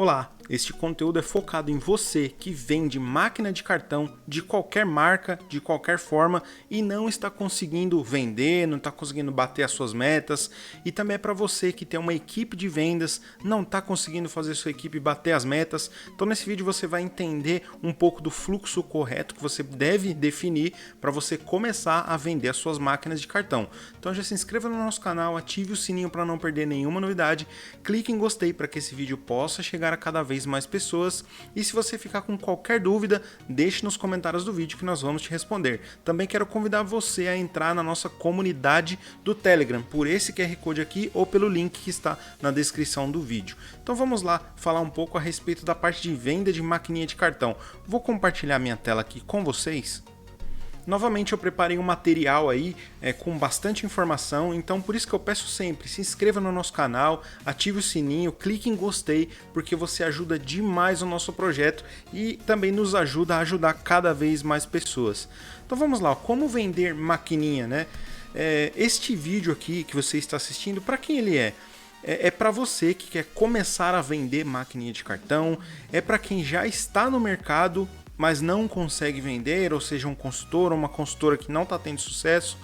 Olá, este conteúdo é focado em você que vende máquina de cartão de qualquer marca, de qualquer forma e não está conseguindo vender, não está conseguindo bater as suas metas, e também é para você que tem uma equipe de vendas, não está conseguindo fazer sua equipe bater as metas. Então nesse vídeo você vai entender um pouco do fluxo correto que você deve definir para você começar a vender as suas máquinas de cartão. Então já se inscreva no nosso canal, ative o sininho para não perder nenhuma novidade, clique em gostei para que esse vídeo possa chegar a cada vez mais pessoas, e se você ficar com qualquer dúvida, deixe nos comentários do vídeo que nós vamos te responder. Também quero convidar você a entrar na nossa comunidade do Telegram, por esse QR Code aqui ou pelo link que está na descrição do vídeo. Então vamos lá falar um pouco a respeito da parte de venda de maquininha de cartão. Vou compartilhar minha tela aqui com vocês. Novamente eu preparei um material aí com bastante informação, então por isso que eu peço sempre, se inscreva no nosso canal, ative o sininho, clique em gostei, porque você ajuda demais o nosso projeto e também nos ajuda a ajudar cada vez mais pessoas. Então vamos lá, como vender maquininha, né? Este vídeo aqui que você está assistindo, para quem ele é? É para você que quer começar a vender maquininha de cartão, é para quem já está no mercado mas não consegue vender, ou seja, um consultor ou uma consultora que não está tendo sucesso.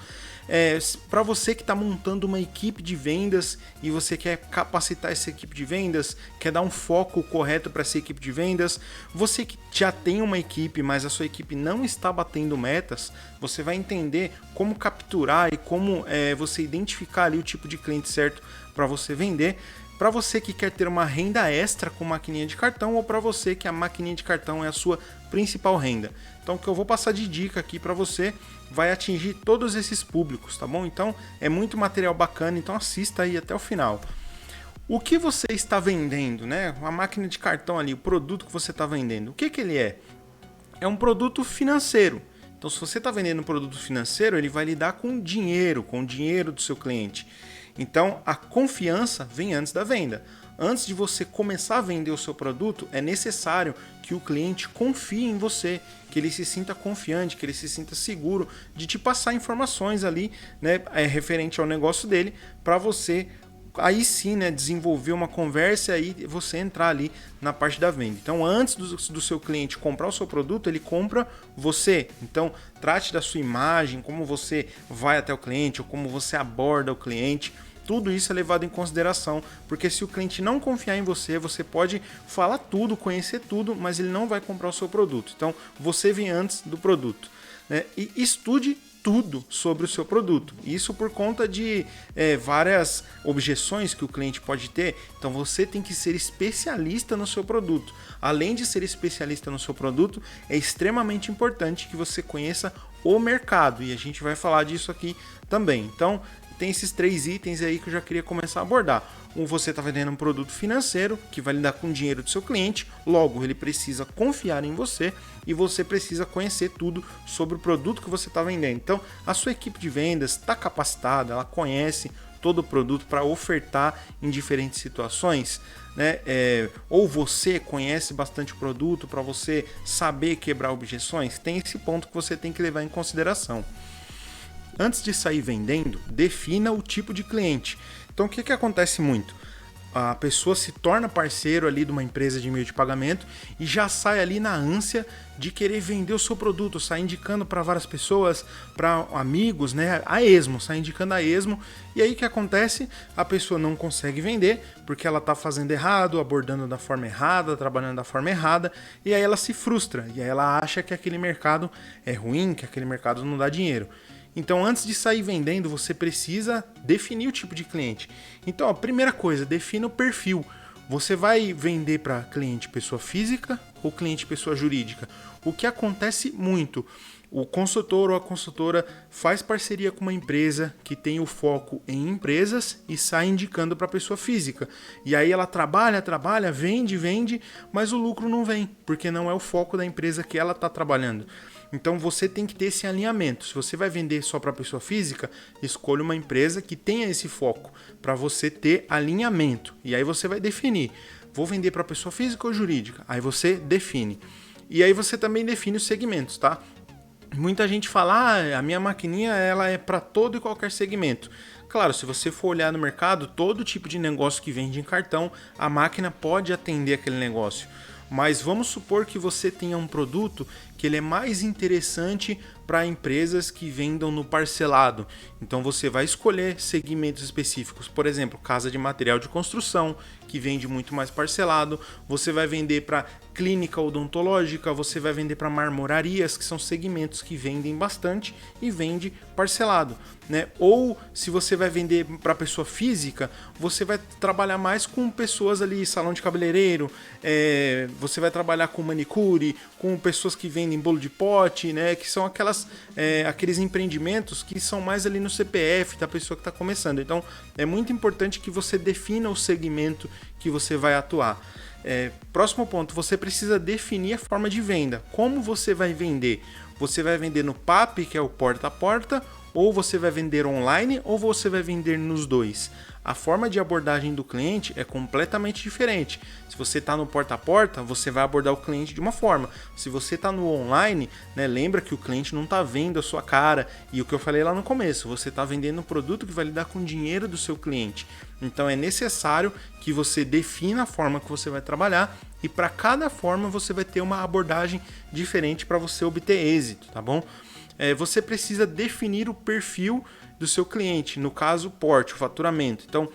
Para você que está montando uma equipe de vendas e você quer capacitar essa equipe de vendas, quer dar um foco correto para essa equipe de vendas, você que já tem uma equipe, mas a sua equipe não está batendo metas, você vai entender como capturar e como você identificar ali o tipo de cliente certo para você vender. Para você que quer ter uma renda extra com maquininha de cartão, ou para você que a maquininha de cartão é a sua principal renda. Então o que eu vou passar de dica aqui para você vai atingir todos esses públicos, tá bom? Então é muito material bacana, então assista aí até o final. O que você está vendendo, né? Uma máquina de cartão ali, o produto que você está vendendo, o que ele é? É um produto financeiro. Então se você está vendendo um produto financeiro, ele vai lidar com o dinheiro do seu cliente. Então, a confiança vem antes da venda. Antes de você começar a vender o seu produto, é necessário que o cliente confie em você, que ele se sinta confiante, que ele se sinta seguro de te passar informações ali, né, referente ao negócio dele, para você aí sim, né, desenvolver uma conversa e aí você entrar ali na parte da venda. Então, antes do seu cliente comprar o seu produto, ele compra você. Então, trate da sua imagem, como você vai até o cliente, ou como você aborda o cliente. Tudo isso é levado em consideração, porque se o cliente não confiar em você, você pode falar tudo, conhecer tudo, mas ele não vai comprar o seu produto. Então, você vem antes do produto, né? E estude tudo sobre o seu produto. Isso por conta de várias objeções que o cliente pode ter. Então você tem que ser especialista no seu produto. Além de ser especialista no seu produto, é extremamente importante que você conheça o mercado. E a gente vai falar disso aqui também. Então tem esses 3 itens aí que eu já queria começar a abordar. Você está vendendo um produto financeiro que vai lidar com o dinheiro do seu cliente, logo ele precisa confiar em você e você precisa conhecer tudo sobre o produto que você está vendendo. Então, a sua equipe de vendas está capacitada, ela conhece todo o produto para ofertar em diferentes situações, né? Ou você conhece bastante o produto para você saber quebrar objeções. Tem esse ponto que você tem que levar em consideração. Antes de sair vendendo, defina o tipo de cliente. Então o que acontece muito? A pessoa se torna parceiro ali de uma empresa de meio de pagamento e já sai ali na ânsia de querer vender o seu produto, sai indicando para várias pessoas, para amigos, né? A esmo, sai indicando a esmo. E aí o que acontece? A pessoa não consegue vender porque ela está fazendo errado, abordando da forma errada, trabalhando da forma errada, e aí ela se frustra, e aí ela acha que aquele mercado é ruim, que aquele mercado não dá dinheiro. Então, antes de sair vendendo, você precisa definir o tipo de cliente. Então, a primeira coisa, defina o perfil. Você vai vender para cliente pessoa física ou cliente pessoa jurídica? O que acontece muito, o consultor ou a consultora faz parceria com uma empresa que tem o foco em empresas e sai indicando para a pessoa física. E aí ela trabalha, vende, mas o lucro não vem, porque não é o foco da empresa que ela está trabalhando. Então você tem que ter esse alinhamento. Se você vai vender só para pessoa física, escolha uma empresa que tenha esse foco para você ter alinhamento. E aí você vai definir, vou vender para pessoa física ou jurídica? Aí você define. E aí você também define os segmentos, tá? Muita gente fala, a minha maquininha ela é para todo e qualquer segmento. Claro, se você for olhar no mercado, todo tipo de negócio que vende em cartão, a máquina pode atender aquele negócio. Mas vamos supor que você tenha um produto que ele é mais interessante para empresas que vendam no parcelado. Então você vai escolher segmentos específicos, por exemplo, casa de material de construção, que vende muito mais parcelado. Você vai vender para clínica odontológica, você vai vender para marmorarias, que são segmentos que vendem bastante e vende parcelado, né? Ou se você vai vender para pessoa física, você vai trabalhar mais com pessoas ali, salão de cabeleireiro, você vai trabalhar com manicure, com pessoas que vendem bolo de pote, né? Que são aqueles empreendimentos que são mais ali no CPF da pessoa que está começando. Então é muito importante que você defina o segmento que você vai atuar. Próximo ponto, você precisa definir a forma de venda. Como você vai vender? Você vai vender no PAP, que é o porta a porta, ou você vai vender online, ou você vai vender nos dois? A forma de abordagem do cliente é completamente diferente. Se você está no porta a porta, você vai abordar o cliente de uma forma. Se você está no online, né, lembra que o cliente não está vendo a sua cara. E o que eu falei lá no começo, você está vendendo um produto que vai lidar com o dinheiro do seu cliente. Então é necessário que você defina a forma que você vai trabalhar e para cada forma você vai ter uma abordagem diferente para você obter êxito, tá bom? Você precisa definir o perfil do seu cliente, no caso, o porte, o faturamento. Então,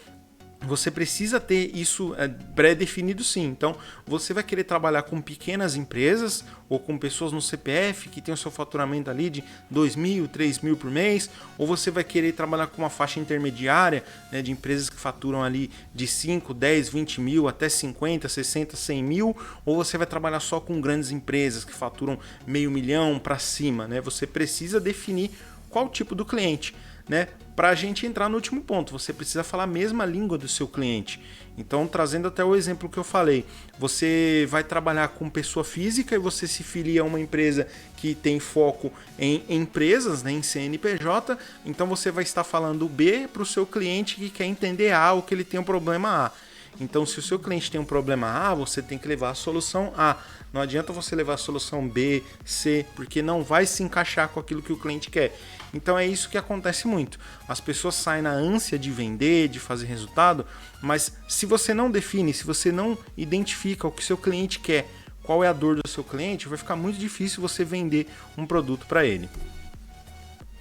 você precisa ter isso pré-definido sim. Então, você vai querer trabalhar com pequenas empresas ou com pessoas no CPF que tem o seu faturamento ali de 2.000, 3.000 por mês, ou você vai querer trabalhar com uma faixa intermediária, né, de empresas que faturam ali de 5, 10, 20 mil até 50, 60, 100 mil, ou você vai trabalhar só com grandes empresas que faturam $500 mil para cima, né? Você precisa definir qual tipo do cliente, né? Para a gente entrar no último ponto, você precisa falar a mesma língua do seu cliente. Então, trazendo até o exemplo que eu falei, você vai trabalhar com pessoa física e você se filia a uma empresa que tem foco em empresas, né, em CNPJ, então você vai estar falando B para o seu cliente que quer entender A ou que ele tem um problema A. Então, se o seu cliente tem um problema A, você tem que levar a solução A. Não adianta você levar a solução B, C, porque não vai se encaixar com aquilo que o cliente quer. Então é isso que acontece muito. As pessoas saem na ânsia de vender, de fazer resultado, mas se você não define, se você não identifica o que o seu cliente quer, qual é a dor do seu cliente, vai ficar muito difícil você vender um produto para ele.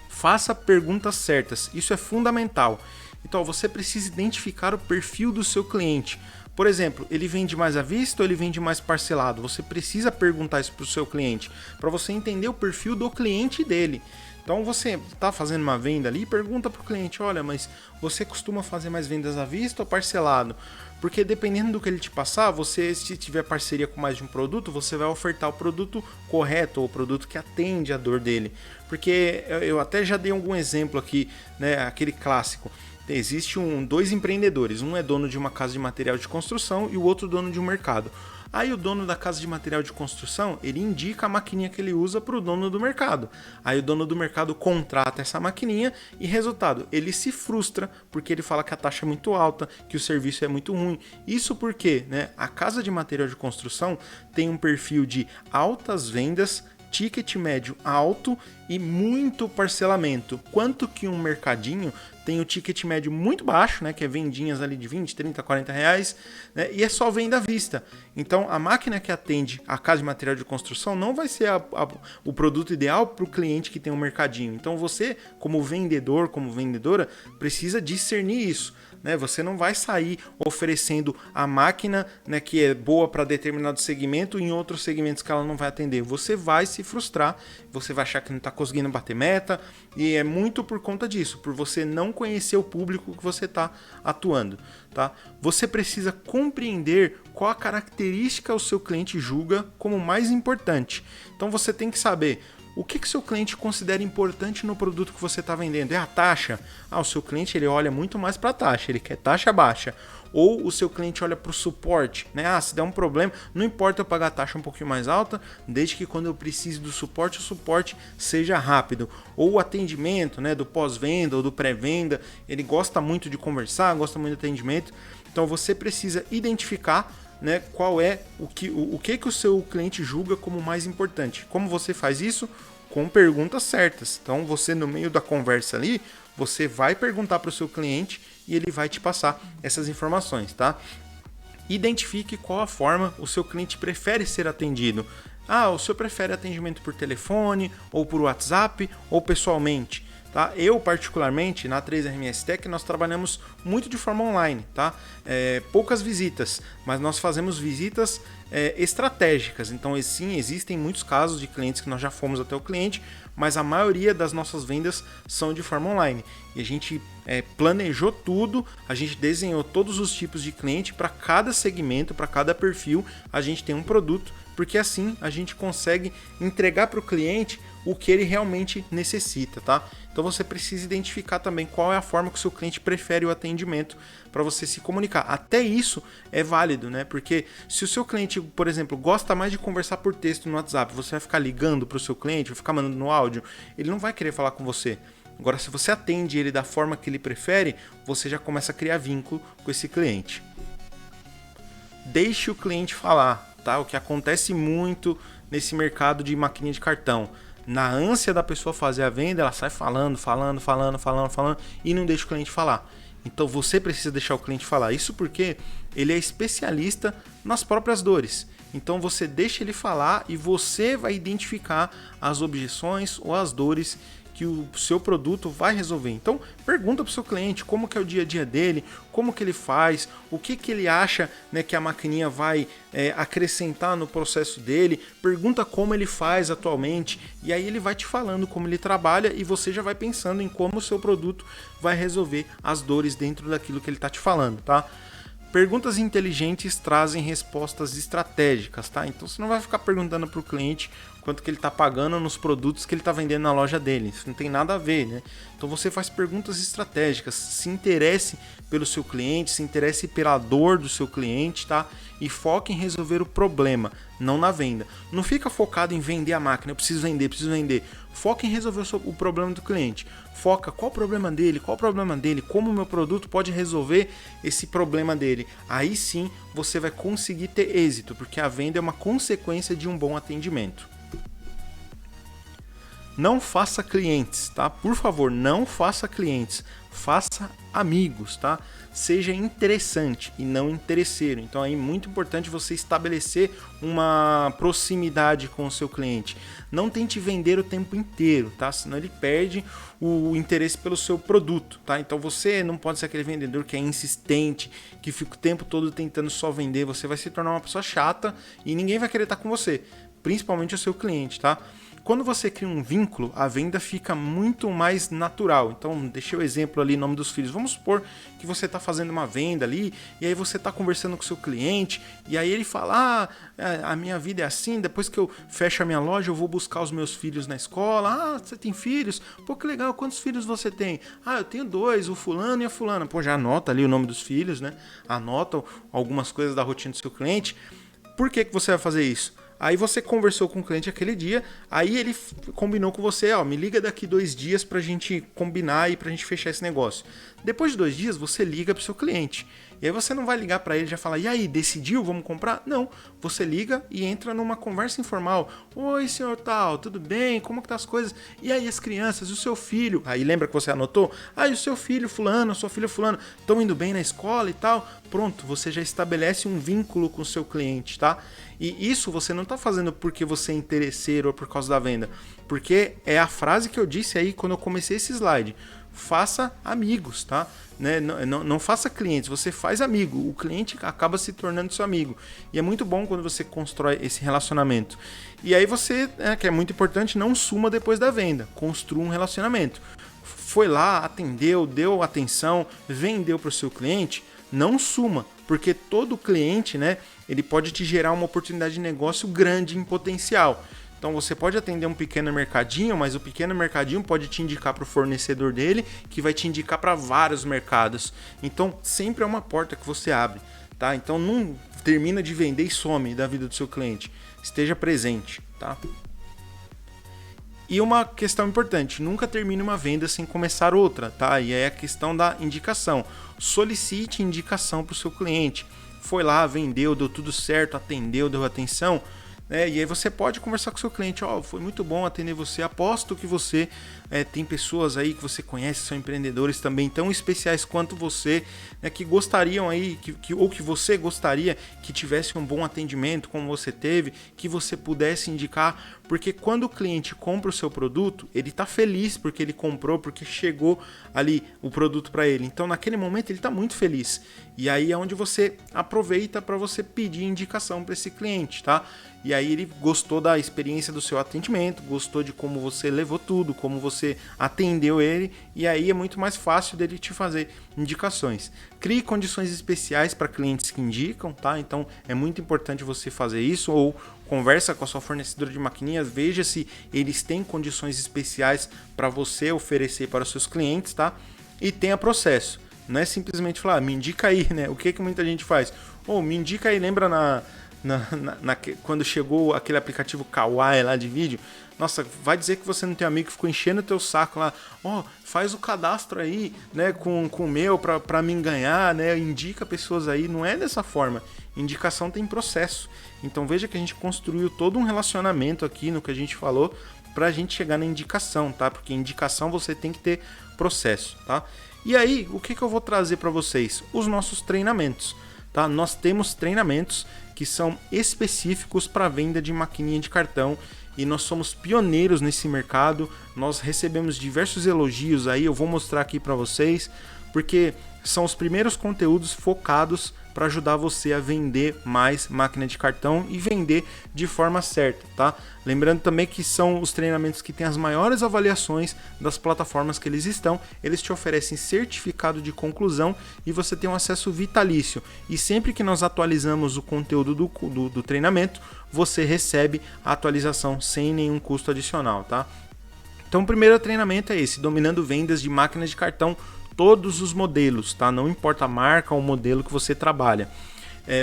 Faça perguntas certas, isso é fundamental. Então você precisa identificar o perfil do seu cliente. Por exemplo, ele vende mais à vista ou ele vende mais parcelado? Você precisa perguntar isso para o seu cliente, para você entender o perfil do cliente dele. Então você está fazendo uma venda ali, pergunta para o cliente, olha, mas você costuma fazer mais vendas à vista ou parcelado? Porque dependendo do que ele te passar, você, se tiver parceria com mais de um produto, você vai ofertar o produto correto, ou o produto que atende a dor dele. Porque eu até já dei algum exemplo aqui, né, aquele clássico. Existe dois empreendedores, um é dono de uma casa de material de construção e o outro dono de um mercado. Aí o dono da casa de material de construção, ele indica a maquininha que ele usa para o dono do mercado. Aí o dono do mercado contrata essa maquininha e resultado, ele se frustra porque ele fala que a taxa é muito alta, que o serviço é muito ruim. Isso porque, né, a casa de material de construção tem um perfil de altas vendas, ticket médio alto e muito parcelamento. Quanto que um mercadinho tem o ticket médio muito baixo, né, que é vendinhas ali de 20, 30, 40 reais, né, e é só venda à vista. Então a máquina que atende a casa de material de construção não vai ser o produto ideal para o cliente que tem um mercadinho. Então você, como vendedor, como vendedora, precisa discernir isso. Né? Você não vai sair oferecendo a máquina, né, que é boa para determinado segmento e em outros segmentos que ela não vai atender. Você vai se frustrar, você vai achar que não está conseguindo bater meta, e é muito por conta disso, por você não conhecer o público que você está atuando. Tá? Você precisa compreender qual a característica o seu cliente julga como mais importante. Então você tem que saber o que o seu cliente considera importante no produto que você está vendendo. É a taxa? O seu cliente ele olha muito mais para a taxa, ele quer taxa baixa. Ou o seu cliente olha para o suporte, né? Se der um problema, não importa eu pagar a taxa um pouquinho mais alta, desde que quando eu preciso do suporte, o suporte seja rápido. Ou o atendimento, né, do pós-venda ou do pré-venda, ele gosta muito de conversar, gosta muito de atendimento. Então você precisa identificar, né, qual é o que o seu cliente julga como mais importante. Como você faz isso? Com perguntas certas. Então você, no meio da conversa ali, Você vai perguntar para o seu cliente e ele vai te passar essas informações, tá? Identifique qual a forma o seu cliente prefere ser atendido. O senhor prefere atendimento por telefone, ou por WhatsApp, ou pessoalmente? Tá? Eu, particularmente, na 3RMS Tech, nós trabalhamos muito de forma online. Tá? Poucas visitas, mas nós fazemos visitas estratégicas. Então, sim, existem muitos casos de clientes que nós já fomos até o cliente, mas a maioria das nossas vendas são de forma online. E a gente planejou tudo, a gente desenhou todos os tipos de cliente para cada segmento, para cada perfil, a gente tem um produto, porque assim a gente consegue entregar para o cliente o que ele realmente necessita, tá? Então você precisa identificar também qual é a forma que o seu cliente prefere o atendimento para você se comunicar. Até isso é válido, né? Porque se o seu cliente, por exemplo, gosta mais de conversar por texto no WhatsApp, você vai ficar ligando para o seu cliente, vai ficar mandando no áudio, ele não vai querer falar com você. Agora, se você atende ele da forma que ele prefere, você já começa a criar vínculo com esse cliente. Deixe o cliente falar, tá? O que acontece muito nesse mercado de maquininha de cartão. Na ânsia da pessoa fazer a venda, ela sai falando e não deixa o cliente falar. Então você precisa deixar o cliente falar. Isso porque ele é especialista nas próprias dores. Então você deixa ele falar e você vai identificar as objeções ou as dores que o seu produto vai resolver. Então pergunta para o seu cliente como que é o dia a dia dele, como que ele faz, o que ele acha, né, que a maquininha vai acrescentar no processo dele, pergunta como ele faz atualmente e aí ele vai te falando como ele trabalha e você já vai pensando em como o seu produto vai resolver as dores dentro daquilo que ele está te falando, tá? Perguntas inteligentes trazem respostas estratégicas, tá? Então você não vai ficar perguntando para o cliente quanto que ele está pagando nos produtos que ele está vendendo na loja dele. Isso não tem nada a ver, né? Então você faz perguntas estratégicas, se interesse pelo seu cliente, se interesse pela dor do seu cliente, tá? E foque em resolver o problema, não na venda. Não fica focado em vender a máquina, eu preciso vender. Foca em resolver o problema do cliente. Foca qual o problema dele, como o meu produto pode resolver esse problema dele. Aí sim você vai conseguir ter êxito, porque a venda é uma consequência de um bom atendimento. Não faça clientes, tá? Por favor, não faça clientes. Faça amigos, tá? Seja interessante e não interesseiro. Então é muito importante você estabelecer uma proximidade com o seu cliente. Não tente vender o tempo inteiro, tá? Senão ele perde o interesse pelo seu produto, tá? Então você não pode ser aquele vendedor que é insistente, que fica o tempo todo tentando só vender. Você vai se tornar uma pessoa chata e ninguém vai querer estar com você, principalmente o seu cliente, tá? Quando você cria um vínculo, a venda fica muito mais natural. Então, deixei o exemplo ali, nome dos filhos. Vamos supor que você está fazendo uma venda ali, e aí você está conversando com o seu cliente, e aí ele fala, a minha vida é assim, depois que eu fecho a minha loja, eu vou buscar os meus filhos na escola. Você tem filhos? Pô, que legal, quantos filhos você tem? Eu tenho 2, o fulano e a fulana. Pô, já anota ali o nome dos filhos, né? Anota algumas coisas da rotina do seu cliente. Por que você vai fazer isso? Aí você conversou com o cliente aquele dia, aí ele combinou com você, me liga daqui 2 dias pra gente combinar e pra gente fechar esse negócio. Depois de 2 dias, você liga pro seu cliente. E aí você não vai ligar para ele e já falar, e aí, decidiu, vamos comprar? Não, você liga e entra numa conversa informal. Oi, senhor tal, tudo bem? Como que tá as coisas? E aí, as crianças, o seu filho? Aí lembra que você anotou? E o seu filho fulano, a sua filha fulano, estão indo bem na escola e tal? Pronto, você já estabelece um vínculo com o seu cliente, tá? E isso você não está fazendo porque você é interesseiro ou por causa da venda. Porque é a frase que eu disse aí quando eu comecei esse slide. Faça amigos, tá? Né? Não faça clientes, você faz amigo. O cliente acaba se tornando seu amigo. E é muito bom quando você constrói esse relacionamento. E aí você, que é muito importante, não suma depois da venda. Construa um relacionamento. Foi lá, atendeu, deu atenção, vendeu para o seu cliente, não suma. Porque todo cliente, né, ele pode te gerar uma oportunidade de negócio grande em potencial. Então você pode atender um pequeno mercadinho, mas o pequeno mercadinho pode te indicar para o fornecedor dele, que vai te indicar para vários mercados. Então sempre é uma porta que você abre, tá? Então não termina de vender e some da vida do seu cliente. Esteja presente, tá? E uma questão importante, nunca termine uma venda sem começar outra, tá? E é a questão da indicação. Solicite indicação para o seu cliente. Foi lá, vendeu, deu tudo certo, atendeu, deu atenção. E aí você pode conversar com o seu cliente, foi muito bom atender você, aposto que você tem pessoas aí que você conhece, são empreendedores também tão especiais quanto você, né, que gostariam aí, ou que você gostaria que tivesse um bom atendimento como você teve, que você pudesse indicar, porque quando o cliente compra o seu produto, ele está feliz porque ele comprou, porque chegou ali o produto para ele, então naquele momento ele está muito feliz, e aí é onde você aproveita para você pedir indicação para esse cliente, tá? E aí ele gostou da experiência do seu atendimento, gostou de como você levou tudo, como você atendeu ele, e aí é muito mais fácil dele te fazer indicações. Crie condições especiais para clientes que indicam, tá? Então é muito importante você fazer isso, ou conversa com a sua fornecedora de maquininhas, veja se eles têm condições especiais para você oferecer para os seus clientes, tá? E tenha processo. Não é simplesmente falar, me indica aí, né? O que muita gente faz? Me indica aí, lembra quando chegou aquele aplicativo Kawaii lá de vídeo? Nossa, vai dizer que você não tem amigo que ficou enchendo o teu saco lá, faz o cadastro aí, né, com o meu pra mim ganhar, né, indica pessoas aí. Não é dessa forma, indicação tem processo. Então veja que a gente construiu todo um relacionamento aqui no que a gente falou pra gente chegar na indicação, tá? Porque indicação você tem que ter processo, tá? E aí, o que eu vou trazer para vocês? Os nossos treinamentos, tá? Nós temos treinamentos que são específicos para venda de maquininha de cartão e nós somos pioneiros nesse mercado. Nós recebemos diversos elogios aí, eu vou mostrar aqui para vocês, porque são os primeiros conteúdos focados para ajudar você a vender mais máquina de cartão e vender de forma certa, tá? Lembrando também que são os treinamentos que têm as maiores avaliações das plataformas que eles estão. Eles te oferecem certificado de conclusão e você tem um acesso vitalício. E sempre que nós atualizamos o conteúdo do treinamento, você recebe a atualização sem nenhum custo adicional, tá? Então o primeiro treinamento é esse, dominando vendas de máquinas de cartão, todos os modelos, tá? Não importa a marca ou o modelo que você trabalha.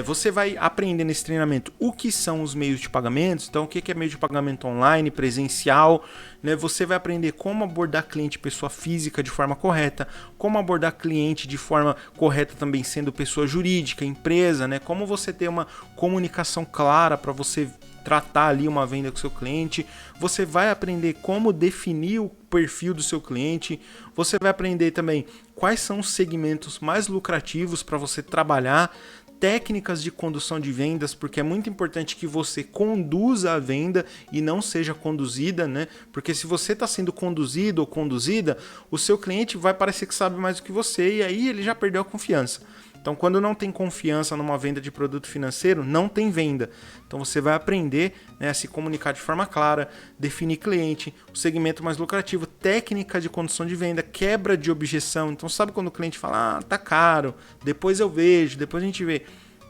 Você vai aprender nesse treinamento o que são os meios de pagamento, então o que é meio de pagamento online, presencial, né? Você vai aprender como abordar cliente pessoa física de forma correta, como abordar cliente de forma correta também sendo pessoa jurídica, empresa, né? Como você ter uma comunicação clara para você tratar ali uma venda com o seu cliente. Você vai aprender como definir o perfil do seu cliente. Você vai aprender também quais são os segmentos mais lucrativos para você trabalhar, técnicas de condução de vendas, porque é muito importante que você conduza a venda e não seja conduzida, né? Porque se você está sendo conduzido ou conduzida, o seu cliente vai parecer que sabe mais do que você e aí ele já perdeu a confiança. Então, quando não tem confiança numa venda de produto financeiro, não tem venda. Então, você vai aprender, né, a se comunicar de forma clara, definir cliente, o segmento mais lucrativo, técnica de condução de venda, quebra de objeção. Então, sabe quando o cliente fala, tá caro, depois eu vejo, depois a gente vê.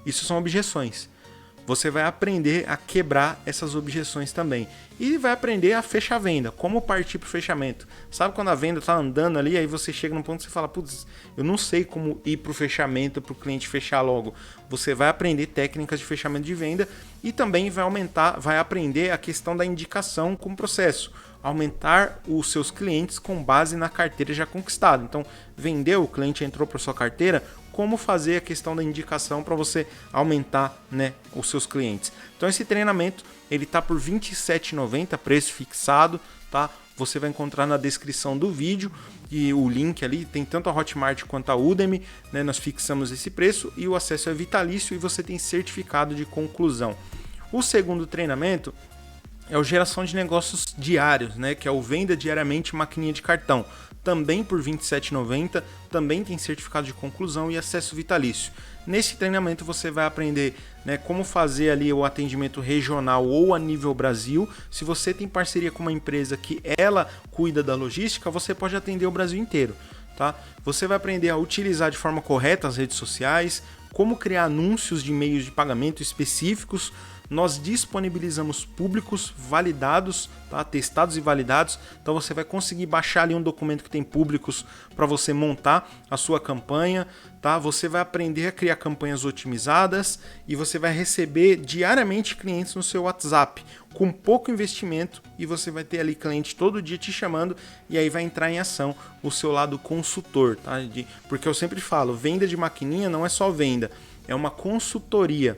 Isso são objeções. Você vai aprender a quebrar essas objeções também. E vai aprender a fechar a venda, como partir para o fechamento. Sabe quando a venda está andando ali, aí você chega num ponto que você fala, putz, eu não sei como ir para o fechamento, para o cliente fechar logo. Você vai aprender técnicas de fechamento de venda e também vai aprender a questão da indicação com o processo. Aumentar os seus clientes com base na carteira já conquistada. Então, vendeu, o cliente entrou para sua carteira, como fazer a questão da indicação para você aumentar, né, os seus clientes. Então esse treinamento ele tá por R$ 27,90, preço fixado, tá? Você vai encontrar na descrição do vídeo e o link ali tem tanto a Hotmart quanto a Udemy, né? Nós fixamos esse preço e o acesso é vitalício e você tem certificado de conclusão. O segundo treinamento é o geração de negócios diários, né? Que é o venda diariamente maquininha de cartão. Também por R$ 27,90, também tem certificado de conclusão e acesso vitalício. Nesse treinamento você vai aprender, né, como fazer ali o atendimento regional ou a nível Brasil. Se você tem parceria com uma empresa que ela cuida da logística, você pode atender o Brasil inteiro, tá? Você vai aprender a utilizar de forma correta as redes sociais, como criar anúncios de meios de pagamento específicos. Nós disponibilizamos públicos validados, tá? Testados e validados. Então você vai conseguir baixar ali um documento que tem públicos para você montar a sua campanha, tá? Você vai aprender a criar campanhas otimizadas e você vai receber diariamente clientes no seu WhatsApp com pouco investimento e você vai ter ali cliente todo dia te chamando e aí vai entrar em ação o seu lado consultor, tá? Porque eu sempre falo, venda de maquininha não é só venda, é uma consultoria.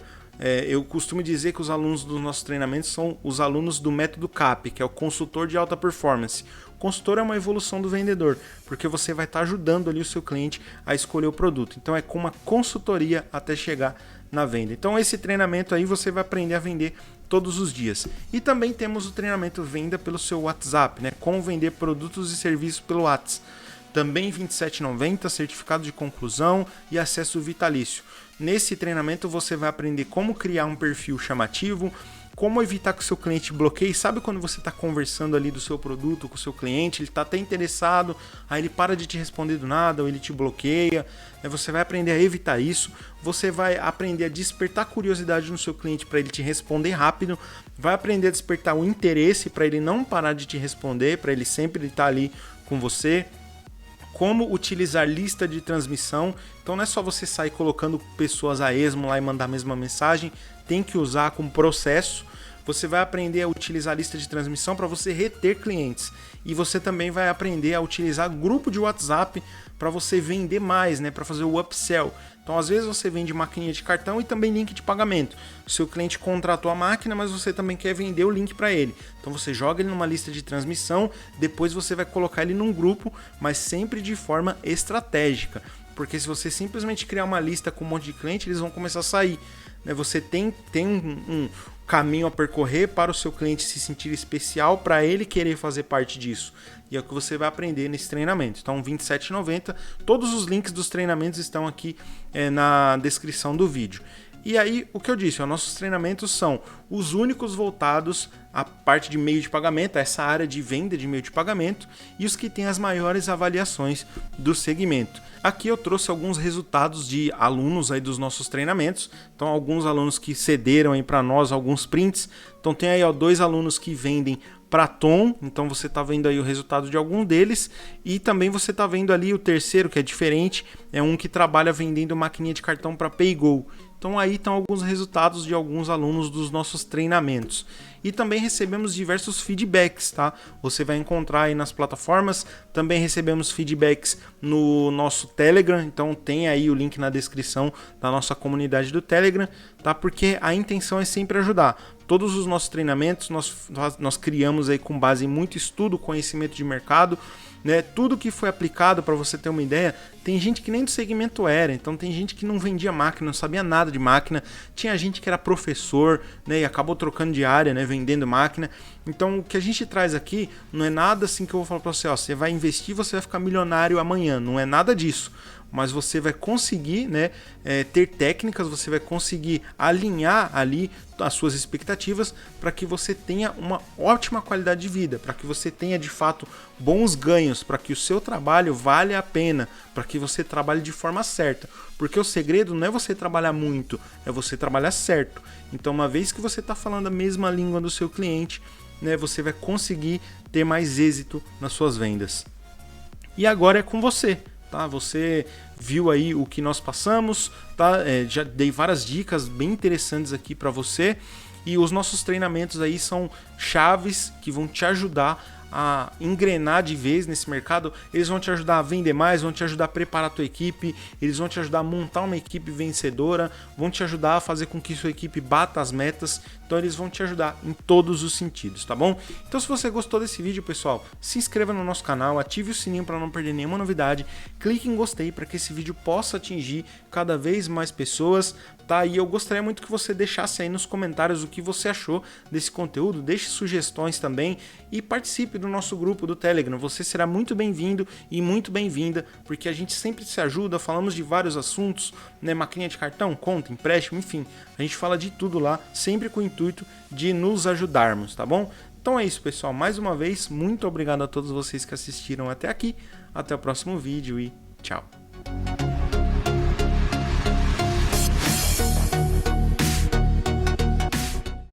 Eu costumo dizer que os alunos dos nossos treinamentos são os alunos do método CAP, que é o consultor de alta performance. O consultor é uma evolução do vendedor, porque você vai estar ajudando ali o seu cliente a escolher o produto. Então é com uma consultoria até chegar na venda. Então esse treinamento aí você vai aprender a vender todos os dias. E também temos o treinamento Venda pelo seu WhatsApp, né? Como vender produtos e serviços pelo WhatsApp. Também R$ 27,90, certificado de conclusão e acesso vitalício. Nesse treinamento você vai aprender como criar um perfil chamativo, como evitar que o seu cliente bloqueie. Sabe quando você está conversando ali do seu produto com o seu cliente, ele está até interessado, aí ele para de te responder do nada ou ele te bloqueia. Você vai aprender a evitar isso, você vai aprender a despertar curiosidade no seu cliente para ele te responder rápido, vai aprender a despertar o interesse para ele não parar de te responder, para ele sempre estar ali com você. Como utilizar lista de transmissão. Então não é só você sair colocando pessoas a esmo lá e mandar a mesma mensagem, tem que usar com processo. Você vai aprender a utilizar a lista de transmissão para você reter clientes. E você também vai aprender a utilizar grupo de WhatsApp para você vender mais, né? Para fazer o upsell. Então, às vezes você vende maquininha de cartão e também link de pagamento. O seu cliente contratou a máquina, mas você também quer vender o link para ele. Então, você joga ele numa lista de transmissão, depois você vai colocar ele num grupo, mas sempre de forma estratégica. Porque se você simplesmente criar uma lista com um monte de cliente, eles vão começar a sair. Você tem um caminho a percorrer para o seu cliente se sentir especial, para ele querer fazer parte disso. E é o que você vai aprender nesse treinamento. Então, R$ 27,90. Todos os links dos treinamentos estão aqui na descrição do vídeo. E aí, o que eu disse, nossos treinamentos são os únicos voltados à parte de meio de pagamento, a essa área de venda de meio de pagamento, e os que têm as maiores avaliações do segmento. Aqui eu trouxe alguns resultados de alunos aí dos nossos treinamentos. Então, alguns alunos que cederam aí para nós alguns prints. Então, tem aí 2 alunos que vendem para Tom, então você está vendo aí o resultado de algum deles, e também você está vendo ali o terceiro, que é diferente, é um que trabalha vendendo maquininha de cartão para PayGo. Então aí estão alguns resultados de alguns alunos dos nossos treinamentos. E também recebemos diversos feedbacks, tá? Você vai encontrar aí nas plataformas. Também recebemos feedbacks no nosso Telegram, então tem aí o link na descrição da nossa comunidade do Telegram, tá? Porque a intenção é sempre ajudar. Todos os nossos treinamentos nós criamos aí com base em muito estudo, conhecimento de mercado, né? Tudo que foi aplicado, para você ter uma ideia, tem gente que nem do segmento era, então tem gente que não vendia máquina, não sabia nada de máquina, tinha gente que era professor, né, e acabou trocando de área, né, vendendo máquina. Então o que a gente traz aqui não é nada assim que eu vou falar para você, você vai investir, você vai ficar milionário amanhã, não é nada disso. Mas você vai conseguir, né, ter técnicas, você vai conseguir alinhar ali as suas expectativas para que você tenha uma ótima qualidade de vida, para que você tenha de fato bons ganhos, para que o seu trabalho valha a pena, para que você trabalhe de forma certa. Porque o segredo não é você trabalhar muito, é você trabalhar certo. Então, uma vez que você está falando a mesma língua do seu cliente, né, você vai conseguir ter mais êxito nas suas vendas. E agora é com você. Tá, você viu aí o que nós passamos, tá? Já dei várias dicas bem interessantes aqui para você, e os nossos treinamentos aí são chaves que vão te ajudar a engrenar de vez nesse mercado. Eles vão te ajudar a vender mais, vão te ajudar a preparar a tua equipe, eles vão te ajudar a montar uma equipe vencedora, vão te ajudar a fazer com que sua equipe bata as metas. Então eles vão te ajudar em todos os sentidos, tá bom? Então se você gostou desse vídeo, pessoal, se inscreva no nosso canal, ative o sininho para não perder nenhuma novidade, clique em gostei para que esse vídeo possa atingir cada vez mais pessoas, tá? E eu gostaria muito que você deixasse aí nos comentários o que você achou desse conteúdo, deixe sugestões também e participe do nosso grupo do Telegram. Você será muito bem-vindo e muito bem-vinda, porque a gente sempre se ajuda, falamos de vários assuntos, né? Maquininha de cartão, conta, empréstimo, enfim, a gente fala de tudo lá, sempre com o intuito de nos ajudarmos, tá bom? Então é isso, pessoal, mais uma vez, muito obrigado a todos vocês que assistiram até aqui, até o próximo vídeo e tchau!